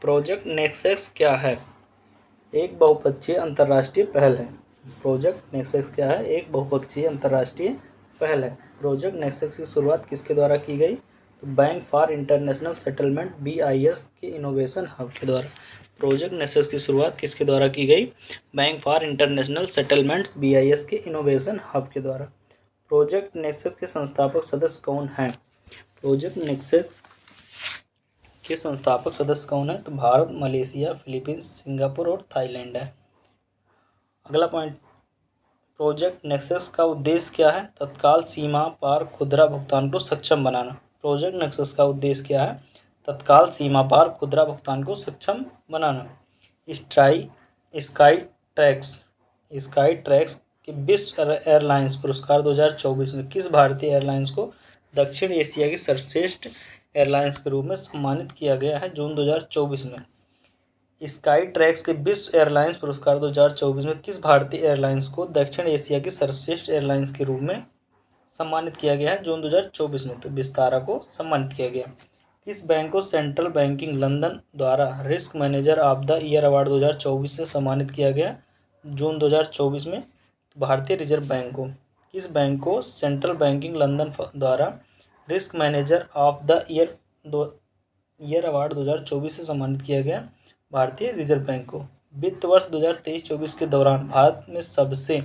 प्रोजेक्ट नेक्सस क्या है? एक बहुपक्षीय अंतर्राष्ट्रीय पहल है। प्रोजेक्ट नेक्सस क्या है? एक बहुपक्षीय अंतर्राष्ट्रीय पहल है। प्रोजेक्ट नेक्सस की शुरुआत किसके द्वारा की गई? तो bank for international settlement BIS के इनोवेशन हब के द्वारा। प्रोजेक्ट नेक्सस की शुरुआत किसके द्वारा की गई? Bank for international settlements BIS के इनोवेशन हब के द्वारा। प्रोजेक्ट नेक्सस के संस्थापक सदस्य कौन हैं? प्रोजेक्ट नेक्सस के संस्थापक सदस्य कौन है? तो भारत, मलेशिया, फिलीपींस, सिंगापुर और थाईलैंड है। अगला पॉइंट, प्रोजेक्ट नेक्सस का उद्देश्य क्या है? तत्काल सीमा पार खुदरा भुगतान को सक्षम बनाना। प्रोजेक्ट नेक्सस का उद्देश्य क्या है? तत्काल सीमा पार खुदरा भुगतान को सक्षम बनाना। स्काई ट्रैक्स के विश्व एयरलाइंस पुरस्कार 2024 में किस भारतीय एयरलाइंस को दक्षिण एशिया की सर्वश्रेष्ठ एयरलाइंस के रूप में सम्मानित किया गया है? जून 2024 में स्काई ट्रैक्स के विश्व एयरलाइंस पुरस्कार 2024 में किस भारतीय एयरलाइंस को दक्षिण एशिया की सर्वश्रेष्ठ एयरलाइंस के रूप में सम्मानित किया गया है? जून 2024 में तो विस्तारा को सम्मानित किया गया। किस बैंक को सेंट्रल बैंकिंग लंदन द्वारा risk manager of the year award 2024 से सम्मानित किया गया? जून 2024 में भारतीय रिजर्व बैंक को। किस बैंक को सेंट्रल बैंकिंग लंदन द्वारा risk manager of the year award 2024 से सम्मानित किया गया? भारतीय रिजर्व बैंक को। वित्त वर्ष 2023-24 के दौरान भारत में सबसे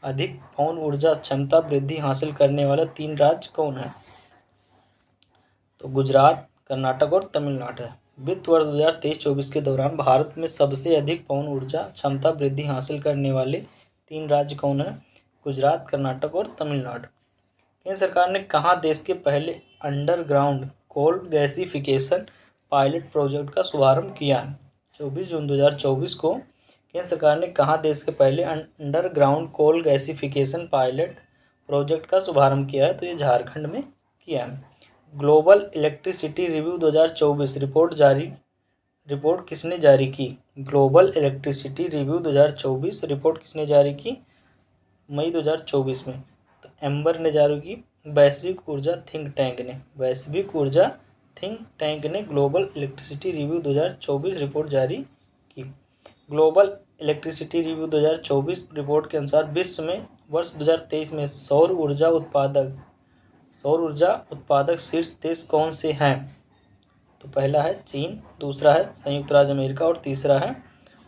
अधिक पवन ऊर्जा क्षमता वृद्धि हासिल करने वाले 3 राज्य कौन हैं? तो गुजरात, कर्नाटक और तमिलनाडु है। वित्त वर्ष 2023-24 के दौरान भारत में सबसे अधिक पवन ऊर्जा क्षमता वृद्धि हासिल करने वाले 3 राज्य कौन हैं? गुजरात, कर्नाटक और तमिलनाडु। केंद्र सरकार ने कहाँ देश के पहले underground coal gasification pilot project का शुभारंभ किया है? 24 जून 2024 को केंद्र सरकार ने कहाँ देश के पहले underground coal gasification pilot project का शुभारंभ किया है? तो ये झारखंड में किया है। ग्लोबल इलेक्ट्रिसिटी रिव्यू 2024 रिपोर्ट किसने जारी की? ग्लोबल इलेक्ट्रिसिटी रिव्यू 2024 रिपोर्ट किसने जारी की? मई 2024 में। तो एम्बर ने जारी की। वैश्विक ऊर्जा थिंक टैंक ने ग्लोबल इलेक्ट्रिसिटी रिव्यू 2024 रिपोर्ट जारी की। ग्लोबल इलेक्ट्रिसिटी रिव्यू 2024 रिपोर्ट के अनुसार विश्व में वर्ष 2023 में सौर ऊर्जा उत्पादक शीर्ष देश कौन से हैं? तो पहला है चीन, दूसरा है संयुक्त राज्य अमेरिका और तीसरा है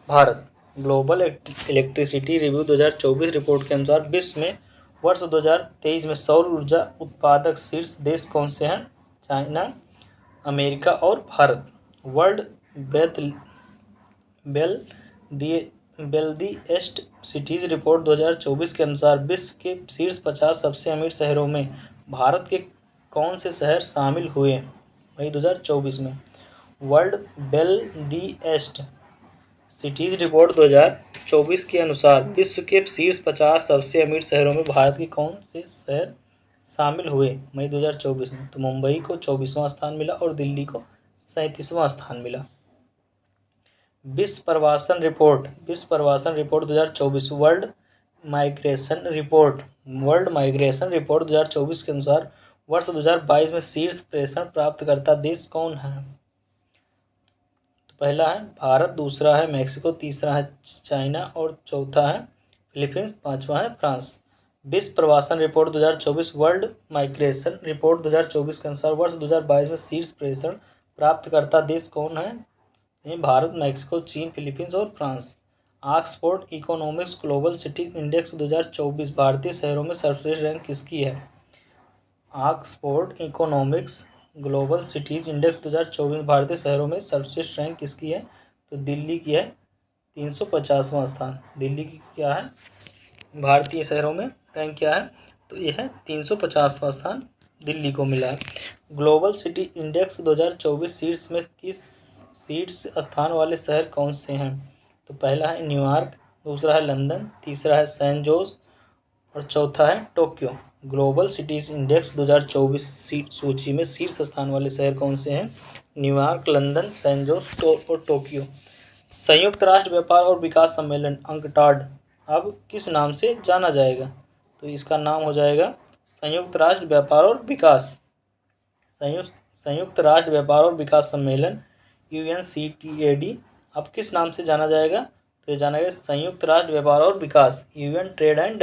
Bharat. Global electricity review 2024 report के अनुसार विश्व में वर्ष 2023 में सौर ऊर्जा उत्पादक शीर्ष देश कौन से हैं? चाइना, अमेरिका और Bharat. World wealthiest cities report 2024 के अनुसार विश्व के शीर्ष 50 सबसे अमीर शहरों में भारत के कौन से शहर शामिल हुए? मई 2024 में। वर्ल्ड वेल्दिएस्ट सिटीज रिपोर्ट 2024 के अनुसार विश्व के शीर्ष 50 सबसे अमीर शहरों में भारत के कौन से शहर शामिल हुए? मई 2024 में। तो मुंबई को 24वां स्थान मिला और दिल्ली को 37वां स्थान मिला। विश्व प्रवासन रिपोर्ट 2024 वर्ल्ड माइग्रेशन रिपोर्ट 2024 के अनुसार वर्ष 2022 में शीर्ष प्रेषण प्राप्तकर्ता देश कौन है? तो पहला है भारत, दूसरा है मैक्सिको, तीसरा है चाइना और चौथा है फिलीपींस, पांचवा है फ्रांस। विश्व प्रवासन रिपोर्ट 2024 वर्ल्ड माइग्रेशन रिपोर्ट 2024 के अनुसार वर्ष 2022 में शीर्ष प्रेषण प्राप्तकर्ता देश कौन है? भारत, मैक्सिको, चीन, फिलीपींस और France. Oxford economics global cities index 2024 भारतीय शहरों में सर्वश्रेष्ठ रैंक किसकी है? Oxford economics global cities index 2024 भारतीय शहरों में सर्वश्रेष्ठ रैंक किसकी है? तो दिल्ली की है। 350वां स्थान। दिल्ली की क्या है, भारतीय शहरों में रैंक क्या है, तो यह है 350वां स्थान दिल्ली को मिला है। ग्लोबल सिटी इंडेक्स 2024 शीर्ष में किस शीर्ष स्थान वाले शहर कौन से हैं, तो पहला है न्यूयॉर्क, दूसरा है लंदन, तीसरा है सैन जोस और चौथा है टोक्यो। ग्लोबल सिटीज इंडेक्स 2024 सूची में शीर्ष स्थान वाले शहर कौन से हैं, न्यूयॉर्क, लंदन, सैन जोस और टोक्यो। संयुक्त राष्ट्र व्यापार और विकास सम्मेलन अंकटाड अब किस नाम से जाना जाएगा, तो इसका नाम हो जाएगा संयुक्त राष्ट्र व्यापार और विकास संयुक्त राष्ट्र व्यापार और विकास सम्मेलन UNCTAD अब किस नाम से जाना जाएगा, तो ये जाना जाएगा संयुक्त राष्ट्र व्यापार और विकास UN ट्रेड एंड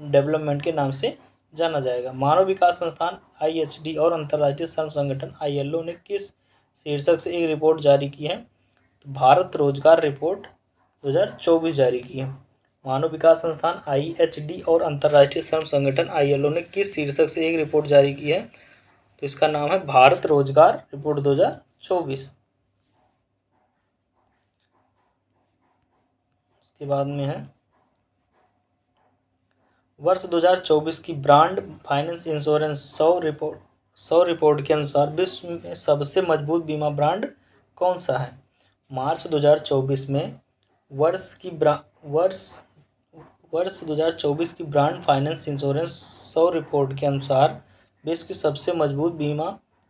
डेवलपमेंट के नाम से जाना जाएगा। मानव विकास संस्थान IHD और अंतर्राष्ट्रीय श्रम संगठन ILO ने किस शीर्षक से एक रिपोर्ट जारी की है, तो भारत रोजगार रिपोर्ट 2024 जारी की है। मानव विकास संस्थान IHD और अंतर्राष्ट्रीय श्रम संगठन ILO ने किस शीर्षक से एक रिपोर्ट जारी की है, तो इसका नाम है भारत रोजगार रिपोर्ट 2024। इसके बाद में है वर्ष 2024 की ब्रांड फाइनेंस इंश्योरेंस 100 रिपोर्ट के अनुसार विश्व में सबसे मजबूत बीमा ब्रांड कौन सा है। मार्च 2024 में वर्ष 2024 की ब्रांड फाइनेंस इंश्योरेंस 100 रिपोर्ट के अनुसार विश्व की सबसे मजबूत बीमा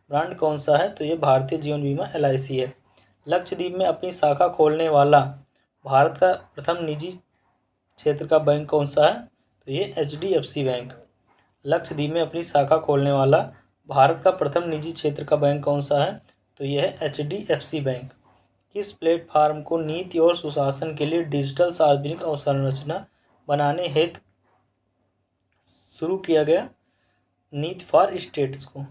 ब्रांड कौन सा है, तो ये भारतीय जीवन बीमा LIC है। लक्षद्वीप में अपनी शाखा खोलने वाला भारत का प्रथम निजी क्षेत्र का बैंक कौन सा है, तो ये HDFC बैंक। लक्षद्वीप में अपनी शाखा खोलने वाला भारत का प्रथम निजी क्षेत्र का बैंक कौन सा है, तो यह है HDFC बैंक। किस प्लेटफार्म को नीति और सुशासन के लिए डिजिटल सार्वजनिक अवसंरचना बनाने हेतु शुरू किया गया, नीति फॉर स्टेट्स को।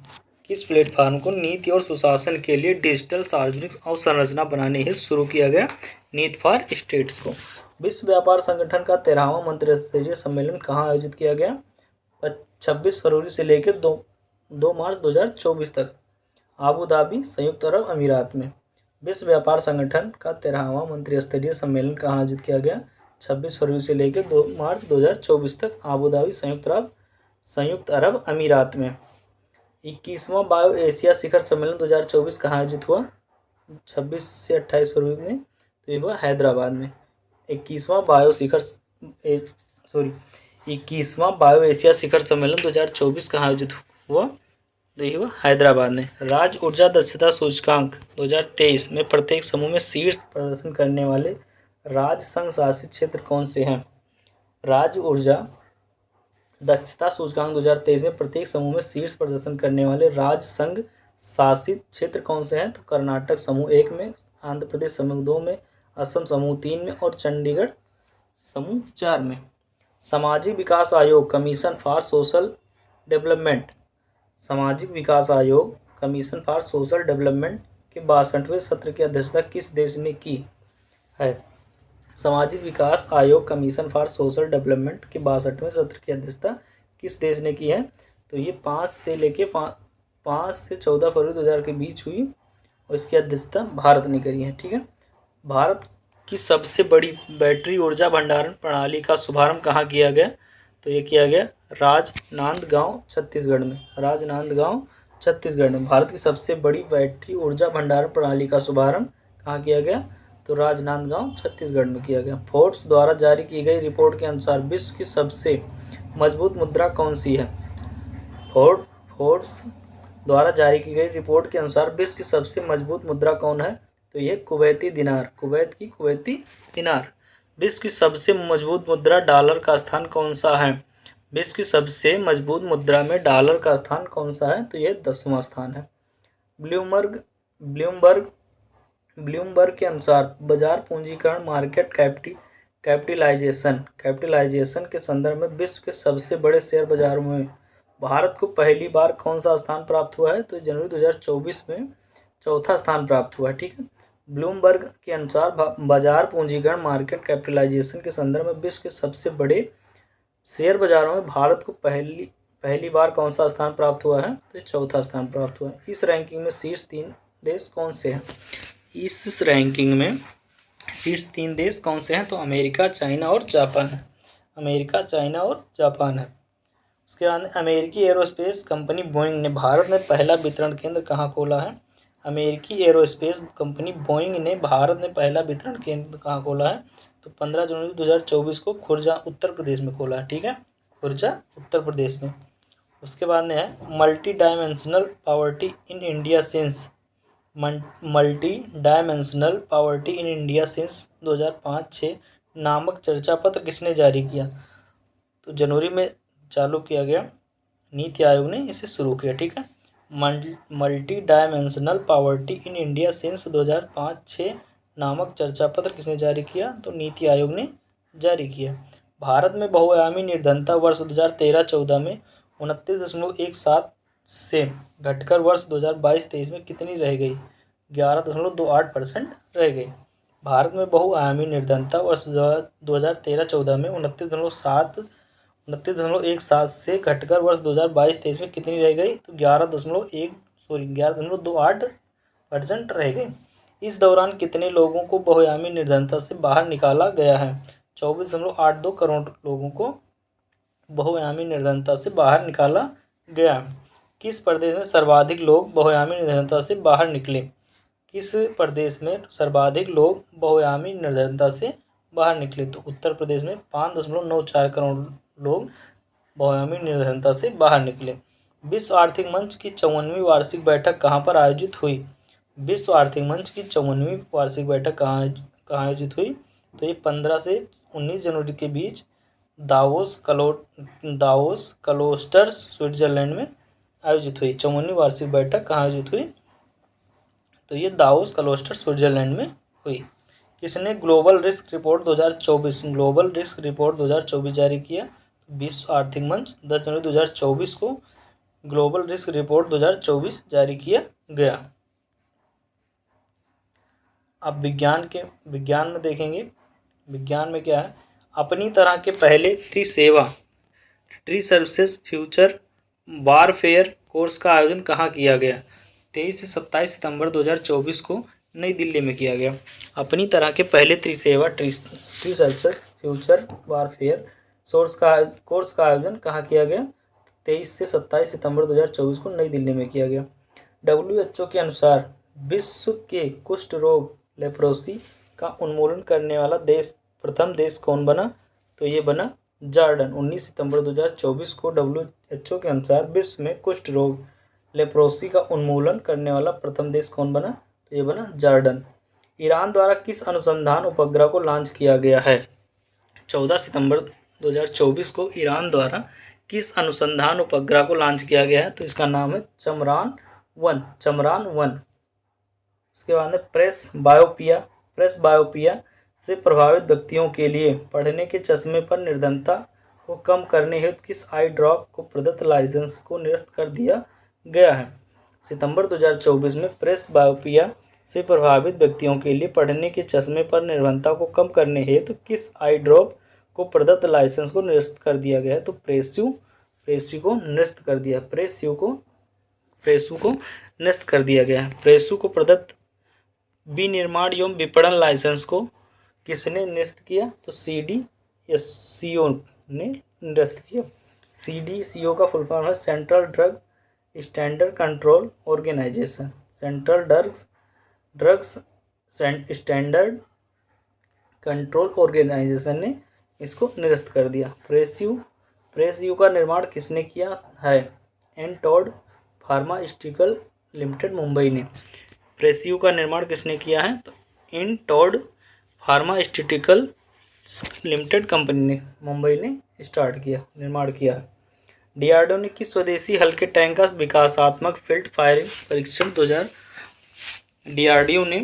किस प्लेटफार्म को नीति और सुशासन के लिए डिजिटल सार्वजनिक अवसंरचना बनाने हेतु शुरू किया गया, नीति फॉर स्टेट्स को। विश्व व्यापार संगठन का 13वां मंत्रिस्तरीय सम्मेलन कहाँ आयोजित किया गया, 26 फरवरी से लेकर 2 मार्च 2024 तक, आबू धाबी, संयुक्त अरब अमीरात में। विश्व व्यापार संगठन का 13वां मंत्रिस्तरीय सम्मेलन कहाँ आयोजित किया गया, 26 फरवरी से लेकर 2 मार्च 2024 तक, आबू धाबी, संयुक्त अरब अमीरात में। 21वां बायो एशिया शिखर सम्मेलन 2024 कहाँ आयोजित हुआ, 26 से 28 फरवरी में, तो ये हुआ हैदराबाद में। 21वां बायो एशिया शिखर सम्मेलन 2024 कहाँ आयोजित हुआ, तो ये हुआ हैदराबाद में। राज्य ऊर्जा दक्षता सूचकांक 2023 में प्रत्येक समूह में शीर्ष प्रदर्शन करने वाले राज्य संघ शासित क्षेत्र कौन से हैं। राज्य ऊर्जा दक्षता सूचकांक 2023 में प्रत्येक समूह में शीर्ष प्रदर्शन करने वाले राज्य संघ शासित क्षेत्र कौन से हैं, तो कर्नाटक समूह 1 में, आंध्र प्रदेश समूह 2 में, असम समूह 3 में और चंडीगढ़ समूह 4 में। सामाजिक विकास आयोग कमीशन फॉर सोशल डेवलपमेंट के 62वें सत्र की अध्यक्षता किस देश ने की है। सामाजिक विकास आयोग कमीशन फॉर सोशल डेवलपमेंट के 62वें सत्र की अध्यक्षता किस देश ने की है, तो ये 5 से 14 फरवरी 2000 के बीच हुई और इसकी अध्यक्षता भारत ने करी है। ठीक है। भारत की सबसे बड़ी बैटरी ऊर्जा भंडारण प्रणाली का शुभारंभ कहाँ किया गया, तो ये किया गया राजनांदगांव छत्तीसगढ़ में। भारत की सबसे बड़ी बैटरी ऊर्जा भंडारण प्रणाली का शुभारंभ कहाँ किया गया, तो राजनांदगांव छत्तीसगढ़ में किया गया। फोर्ब्स द्वारा जारी की गई रिपोर्ट के अनुसार विश्व की सबसे मजबूत मुद्रा कौन सी है। फोर्ब्स द्वारा जारी की गई रिपोर्ट के अनुसार विश्व की सबसे मजबूत मुद्रा कौन है, तो यह कुवैती दिनार, कुवैती दिनार। विश्व की सबसे मजबूत मुद्रा डॉलर का स्थान कौन सा है। विश्व की सबसे मजबूत मुद्रा में डॉलर का स्थान कौन सा है, तो यह 10वां स्थान है। ब्लूमबर्ग के अनुसार बाजार पूंजीकरण मार्केट कैपिटलाइजेशन के संदर्भ में विश्व के सबसे बड़े शेयर बाजारों में भारत को पहली बार कौन सा स्थान प्राप्त हुआ है, तो जनवरी 2024 में 4था स्थान प्राप्त हुआ है। ठीक है। ब्लूमबर्ग के अनुसार बाजार पूंजीकरण मार्केट कैपिटलाइजेशन के संदर्भ में विश्व के सबसे बड़े शेयर बाजारों में भारत को पहली बार कौन सा स्थान प्राप्त हुआ है, तो 4था स्थान प्राप्त हुआ है। इस रैंकिंग में शीर्ष 3 देश कौन से हैं। इस रैंकिंग में शीर्ष 3 देश कौन से हैं? तो अमेरिका, चाइना और जापान है। अमेरिका, चाइना और जापान है। उसके बाद अमेरिकी एरोस्पेस कंपनी बोइंग ने भारत में पहला वितरण केंद्र कहाँ खोला है? अमेरिकी एरोस्पेस कंपनी बोइंग ने भारत में पहला वितरण केंद्र कहाँ खोला है? तो 15 जनवरी 2024 को खुर्जा उत्तर प्रदेश में खोला है। ठीक है, खुर्जा उत्तर प्रदेश में। उसके बाद में है multi dimensional poverty in India since multi dimensional poverty in India since 2005-06 नामक चर्चा पत्र किसने जारी किया? तो जनवरी में चालू किया गया, नीति आयोग ने इसे शुरू किया। ठीक है, multi dimensional poverty in India since 2005-06 नामक चर्चा पत्र किसने जारी किया? तो नीति आयोग ने जारी किया। भारत में बहुआयामी निर्धनता वर्ष 2013-14 में 29.17 से घटकर वर्ष 2022-23 में कितनी रह गई? 11.28% रह गई। भारत में बहुआयामी निर्धनता वर्ष 2013-14 में 29.17 से घटकर वर्ष 2022-23 में कितनी रह गई? तो 11.28% रह गई। इस दौरान कितने लोगों को बहुआयामी निर्धनता से बाहर निकाला गया है? 24.82 करोड़ लोगों को बहुआयामी निर्धनता से बाहर निकाला गया। किस प्रदेश में सर्वाधिक लोग बहुआयामी निर्धनता से बाहर निकले? किस प्रदेश में सर्वाधिक लोग बहुआयामी निर्धनता से बाहर निकले? तो उत्तर प्रदेश में 5.94 करोड़ लोग बहुआयामी निर्धनता से बाहर निकले। विश्व आर्थिक मंच की 54वीं वार्षिक बैठक कहाँ पर आयोजित हुई? विश्व आर्थिक मंच की 54वीं वार्षिक बैठक कहाँ आयोजित हुई? तो ये 15 से 19 जनवरी के बीच दावोस क्लोस्टर्स स्विट्जरलैंड में आयोजित हुई। 54वीं वार्षिक बैठक कहाँ आयोजित हुई? तो ये दावोस क्लोस्टर स्विट्जरलैंड में हुई। किसने ग्लोबल रिस्क रिपोर्ट 2024 जारी किया? विश्व आर्थिक मंच 10 जनवरी 2024 को ग्लोबल रिस्क रिपोर्ट 2024 जारी किया गया। अब विज्ञान में देखेंगे, विज्ञान में क्या है? अपनी तरह के पहले त्रिसेवा tri services future warfare course का आयोजन कहाँ किया गया? 23 से 27 सितंबर 2024 को नई दिल्ली में किया गया। अपनी तरह के पहले त्रिसेवा tri services future warfare course का आयोजन कहाँ किया गया? 23 से 27 सितंबर 2024 को नई दिल्ली में किया गया। WHO के अनुसार विश्व के कुष्ठ रोग लेप्रोसी का उन्मूलन करने वाला प्रथम देश कौन बना? तो ये बना जॉर्डन। 19 सितंबर 2024 को WHO के अनुसार विश्व में कुष्ठ रोग लेप्रोसी का उन्मूलन करने वाला प्रथम देश कौन बना? तो ये बना जॉर्डन। ईरान द्वारा किस अनुसंधान उपग्रह को लॉन्च किया गया है? 14 सितंबर 2024 को ईरान द्वारा किस अनुसंधान उपग्रह को लॉन्च किया गया है? तो इसका नाम है चमरान 1। उसके बाद में प्रेस बायोपिया से प्रभावित व्यक्तियों के लिए पढ़ने के चश्मे पर निर्धनता को कम करने हेतु किस आई ड्रॉप को प्रदत्त लाइसेंस को निरस्त कर दिया गया है? सितंबर 2024 में प्रेस बायोपिया से प्रभावित व्यक्तियों के लिए पढ़ने के चश्मे पर निर्भरता को कम करने हेतु किस आई ड्रॉप को प्रदत्त लाइसेंस को निरस्त कर दिया गया है? तो प्रेस्यू को निरस्त कर दिया। प्रेस्यू को निरस्त कर दिया गया है। प्रेस्यू को प्रदत्त विनिर्माण एवं विपणन लाइसेंस को किसने निरस्त किया? तो CDSCO ने निरस्त किया। CDSCO का फुल फॉर्म है central drugs standard control organisation. Central drugs standard control organisation ने इसको निरस्त कर दिया। प्रेस्यू का निर्माण किसने किया है? एनटॉड फार्मास्यूटिकल लिमिटेड मुंबई ने। प्रेस्यू का निर्माण किसने किया है? तो एनटॉड फार्मास्यूटिकल लिमिटेड कंपनी ने मुंबई ने निर्माण किया है। डीआरडीओ ने किस स्वदेशी हल्के टैंक का विकासात्मक फील्ड फायरिंग परीक्षण डीआरडीओ ने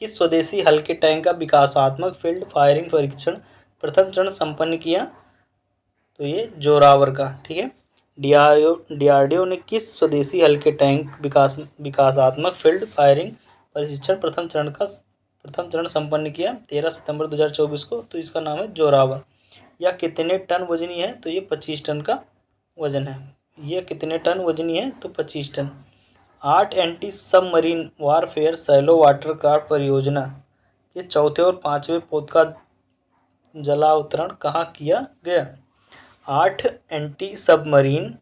किस स्वदेशी हल्के टैंक का विकासात्मक फील्ड फायरिंग परीक्षण प्रथम चरण संपन्न किया? तो ये जोरावर का। ठीक है, डीआरडीओ ने किस स्वदेशी हल्के टैंक विकासात्मक फील्ड फायरिंग परीक्षण प्रथम चरण संपन्न किया 13 सितंबर 2024 को? तो इसका नाम है जोरावर। यह कितने टन वजनी है? तो ये 25 टन का वजन है। यह कितने टन वजनी है? तो 25 टन। 8 anti submarine warfare shallow watercraft परियोजना कि चौथे और पांचवें पोत का जलावतरण कहाँ किया गया? 8 anti submarine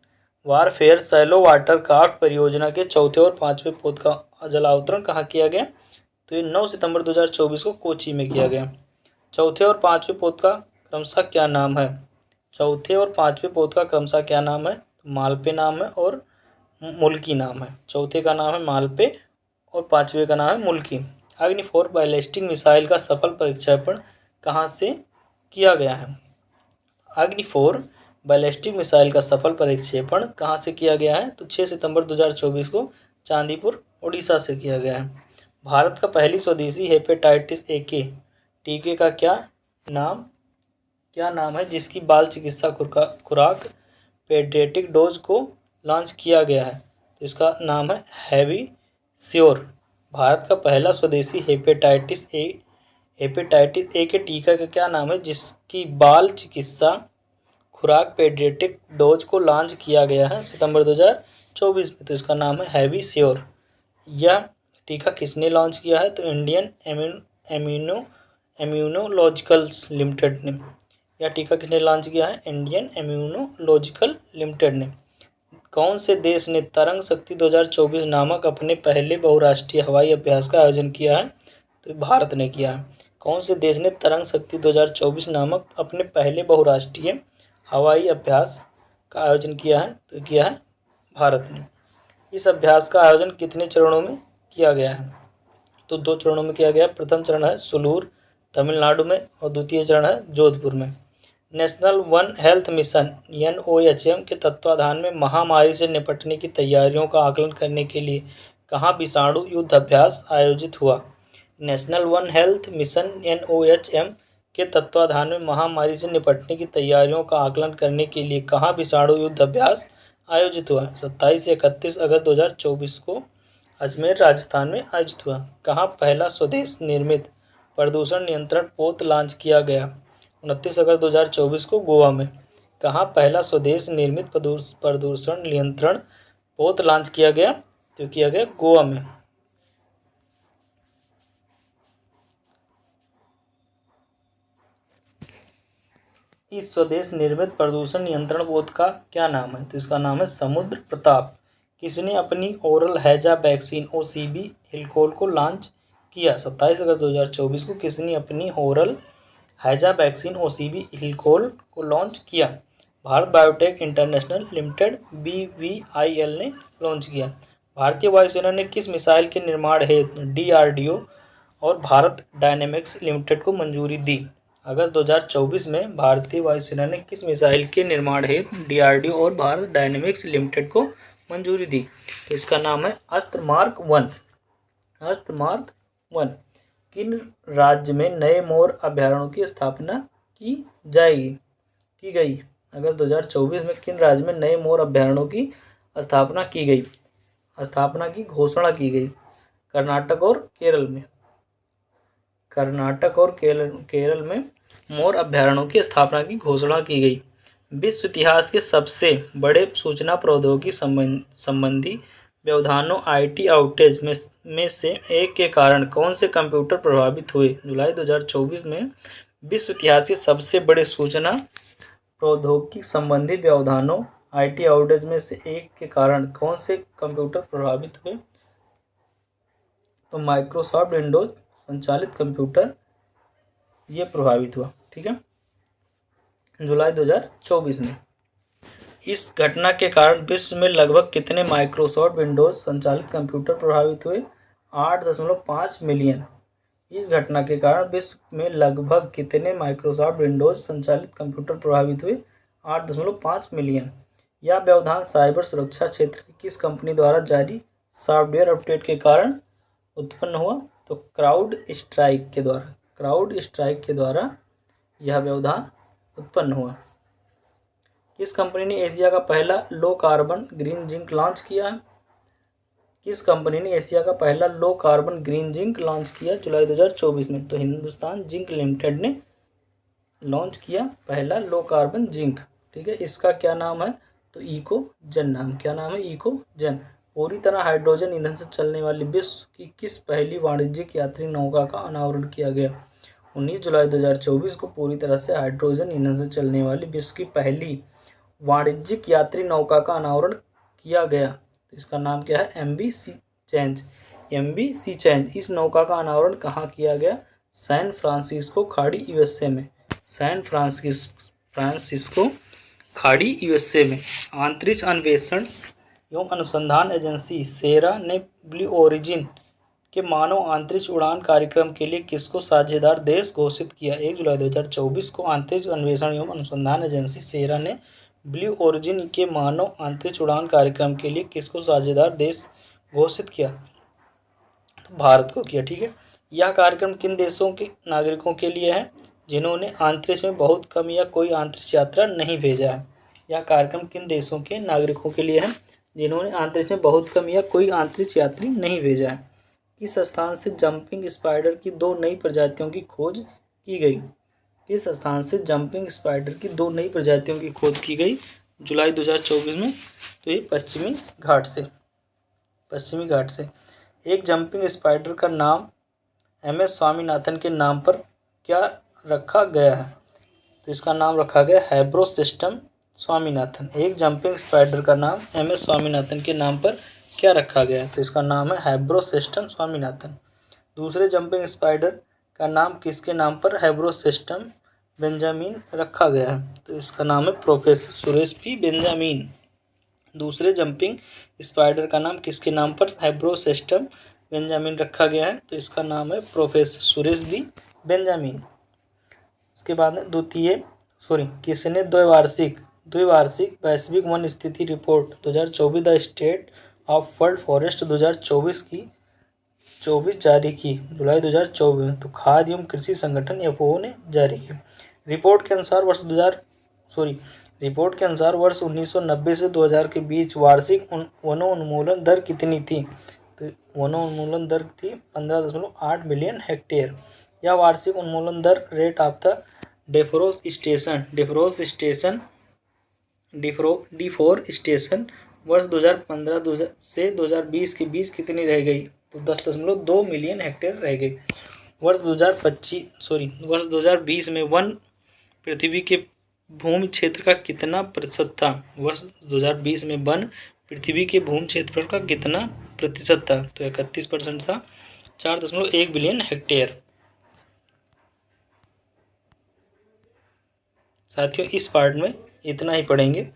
warfare shallow water craft परियोजना के चौथे और पांचवें पोत का जलावतरण कहाँ किया गया? तो ये 9 सितंबर 2024 को कोची में किया गया। चौथे और पांचवें पोत का क्रमशः क्या नाम है? चौथे और पांचवें पोत का क्रमशः क्या नाम है? मालपे नाम है और मुल्की नाम है। चौथे का नाम है मालपे और पांचवें का नाम है मुल्की। अग्नि 4 बैलिस्टिक मिसाइल का सफल परीक्षण कहाँ से किया गया है? अग्नि 4 बैलिस्टिक मिसाइल का सफल प्रक्षेपण कहाँ से किया गया है? तो 6 सितंबर 2024 को चांदीपुर उड़ीसा से किया गया है। भारत का पहली स्वदेशी हेपेटाइटिस ए के टीके का क्या नाम है जिसकी बाल चिकित्सा खुराक पेडियाट्रिक डोज को लॉन्च किया गया है? तो इसका नाम है हैविसियोर। भारत का पहला स्वदेशी हेपेटाइटिस ए के टीका का क्या नाम है जिसकी बाल चिकित्सा खुराक पेडियाट्रिक डोज को लॉन्च किया गया है सितंबर 2024 में? तो इसका नाम है हैविसियोर। यह टीका किसने लॉन्च किया है? तो इंडियन इम्यूनोलॉजिकल्स लिमिटेड ने। यह टीका किसने लॉन्च किया है? इंडियन इम्यूनोलॉजिकल लिमिटेड ने। कौन से देश ने तरंग शक्ति 2024 नामक अपने पहले बहुराष्ट्रीय हवाई अभ्यास का आयोजन किया है? तो भारत ने किया है। कौन से देश ने तरंग शक्ति 2024 नामक अपने पहले बहुराष्ट्रीय हवाई अभ्यास का आयोजन किया है? तो किया है भारत ने। इस अभ्यास का आयोजन कितने चरणों में किया गया है? तो 2 चरणों में किया गया। प्रथम चरण है सुलूर तमिलनाडु में और द्वितीय चरण है जोधपुर में। National one health mission NOHM के तत्वाधान में महामारी से निपटने की तैयारियों का आकलन करने के लिए कहाँ विषाणु युद्ध अभ्यास आयोजित हुआ? National one health mission NOHM के तत्वाधान में महामारी से निपटने की तैयारियों का आकलन करने के लिए कहाँ विषाणु युद्ध अभ्यास आयोजित हुआ? 27 से 31 अगस्त 2024 को अजमेर राजस्थान में आयोजित हुआ। कहाँ पहला स्वदेश निर्मित प्रदूषण नियंत्रण पोत लॉन्च किया गया? 29 अगस्त 2024 को गोवा में। कहाँ पहला स्वदेश निर्मित प्रदूषण नियंत्रण पोत लॉन्च किया गया? तो किया गया गोवा में। इस स्वदेश निर्मित प्रदूषण नियंत्रण पोत का क्या नाम है? तो इसका नाम है समुद्र प्रताप। किसने अपनी ओरल हैजा वैक्सीन OCV हिलकोल को लॉन्च किया? 27 अगस्त 2024 को किसने अपनी ओरल हैजा वैक्सीन OCV हिलकोल को लॉन्च किया? Bharat biotech international limited BVIL ने लॉन्च किया। भारतीय वायुसेना ने किस मिसाइल के निर्माण हेतु DRDO और भारत डायनेमिक्स लिमिटेड को मंजूरी दी? अगस्त 2024 में भारतीय वायुसेना ने किस मिसाइल के निर्माण हेतु DRDO और भारत डायनेमिक्स लिमिटेड को मंजूरी दी? तो इसका नाम है अस्त्र मार्क 1। अस्त्र मार्क 1 किन राज्य में नए मोर अभयारण्यों की स्थापना की गई? अगस्त 2024 में किन राज्य में नए मोर अभयारण्यों की स्थापना की घोषणा की गई? कर्नाटक और केरल में। कर्नाटक और केरल में मोर अभयारण्यों की स्थापना की घोषणा की गई। विश्व इतिहास के सबसे बड़े सूचना प्रौद्योगिकी संबंधी व्यवधानों IT आउटेज में से एक के कारण कौन से कंप्यूटर प्रभावित हुए? जुलाई 2024 में विश्व इतिहास के सबसे बड़े सूचना प्रौद्योगिकी संबंधी व्यवधानों IT आउटेज में से एक के कारण कौन से कंप्यूटर प्रभावित हुए? तो माइक्रोसॉफ्ट विंडोज संचालित कंप्यूटर ये प्रभावित हुआ। ठीक है, जुलाई 2024 में। इस घटना के कारण विश्व में लगभग कितने माइक्रोसॉफ्ट विंडोज संचालित कंप्यूटर प्रभावित हुए? 8.5 मिलियन। इस घटना के कारण विश्व में लगभग कितने माइक्रोसॉफ्ट विंडोज संचालित कंप्यूटर प्रभावित हुए? 8.5 मिलियन। यह व्यवधान साइबर सुरक्षा क्षेत्र की किस कंपनी द्वारा जारी सॉफ्टवेयर अपडेट के कारण उत्पन्न हुआ? तो क्राउड स्ट्राइक के द्वारा यह व्यवधान उत्पन्न हुआ। किस कंपनी ने एशिया का पहला low carbon green zinc launch किया? किस कंपनी ने एशिया का पहला low carbon green zinc launch किया जुलाई 2024 में? तो हिंदुस्तान जिंक लिमिटेड ने लॉन्च किया पहला लो कार्बन जिंक। ठीक है, इसका क्या नाम है? तो इकोजन नाम। क्या नाम है? इकोजन। पूरी तरह हाइड्रोजन ईंधन से चलने वाली विश्व की किस पहली वाणिज्यिक यात्री नौका का अनावरण किया गया? 19 जुलाई 2024 को पूरी तरह से हाइड्रोजन ईंधन से चलने वाली विश्व की पहली वाणिज्यिक यात्री नौका का अनावरण किया गया। तो इसका नाम क्या है? MV सी चेंज। MV सी चेंज। इस नौका का अनावरण कहाँ किया गया? सैन फ्रांसिस्को खाड़ी USA में। सैन फ्रांसिस्को खाड़ी USA में। अंतरिक्ष अन्वेषण एवं अनुसंधान एजेंसी सेरा ने ब्लू ओरिजिन के मानव अंतरिक्ष उड़ान कार्यक्रम के लिए किसको साझेदार देश घोषित किया? 1 जुलाई 2024 को अंतरिक्ष अन्वेषण एवं अनुसंधान एजेंसी सेरा ने ब्लू ओरिजिन के मानव अंतरिक्ष उड़ान कार्यक्रम के लिए किसको साझेदार देश घोषित किया? तो भारत को किया। ठीक है। यह कार्यक्रम किन देशों के नागरिकों के लिए है? जिन्होंने अंतरिक्ष में बहुत कम या कोई अंतरिक्ष यात्रा नहीं भेजा है। यह कार्यक्रम किन देशों के नागरिकों के लिए है? जिन्होंने अंतरिक्ष में बहुत कम या कोई अंतरिक्ष यात्री नहीं भेजा है। किस स्थान से जंपिंग स्पाइडर की 2 नई प्रजातियों की खोज की गई? किस स्थान से जंपिंग स्पाइडर की 2 नई प्रजातियों की खोज की गई जुलाई 2024 में? तो ये पश्चिमी घाट से। एक जंपिंग स्पाइडर का नाम MS स्वामीनाथन के नाम पर क्या रखा गया है? तो इसका नाम रखा गया हैब्रोसिस्टम स्वामीनाथन। एक जंपिंग स्पाइडर का नाम MS स्वामीनाथन के नाम पर क्या रखा गया है? तो इसका नाम है हैब्रोसिस्टम स्वामीनाथन। दूसरे जंपिंग स्पाइडर का नाम किसके नाम पर हैब्रोसिस्टम बेंजामिन रखा गया है? तो इसका नाम है प्रोफेसर सुरेश पी बेंजामिन। दूसरे जंपिंग स्पाइडर का नाम किसके नाम पर हैब्रोसिस्टम बेंजामिन रखा गया है? तो इसका नाम है प्रोफेसर सुरेश बी बेंजामिन। उसके बाद किसने द्विवार्षिक वैश्विक वन स्थिति report 2024 the state of world forest 2024 की 24 जारी की जुलाई 2024 में? तो खाद्य एवं कृषि संगठन FAO ने जारी की। रिपोर्ट के अनुसार वर्ष 1990 से 2000 के बीच वार्षिक वनोन्मूलन दर कितनी थी? तो वनोन्मूलन दर थी 15.8 मिलियन हेक्टेयर। यह वार्षिक उन्मूलन दर रेट ऑफ द डिफोरेस्टेशन वर्ष 2015 से 2020 के बीच कितनी रह गई? तो 10.2 मिलियन हेक्टेयर रह गई। वर्ष 2020 में वन पृथ्वी के भूमि क्षेत्र का कितना प्रतिशत था? वर्ष 2020 में वन पृथ्वी के भूमि क्षेत्र का कितना प्रतिशत था? तो 31% था। 4.1 बिलियन हेक्टेयर। साथियों, इस पार्ट में इतना ही पढ़ेंगे।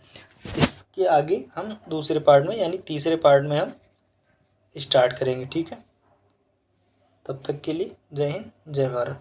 इसके आगे हम दूसरे पार्ट में यानी तीसरे पार्ट में हम स्टार्ट करेंगे। ठीक है, तब तक के लिए जय हिंद, जय भारत।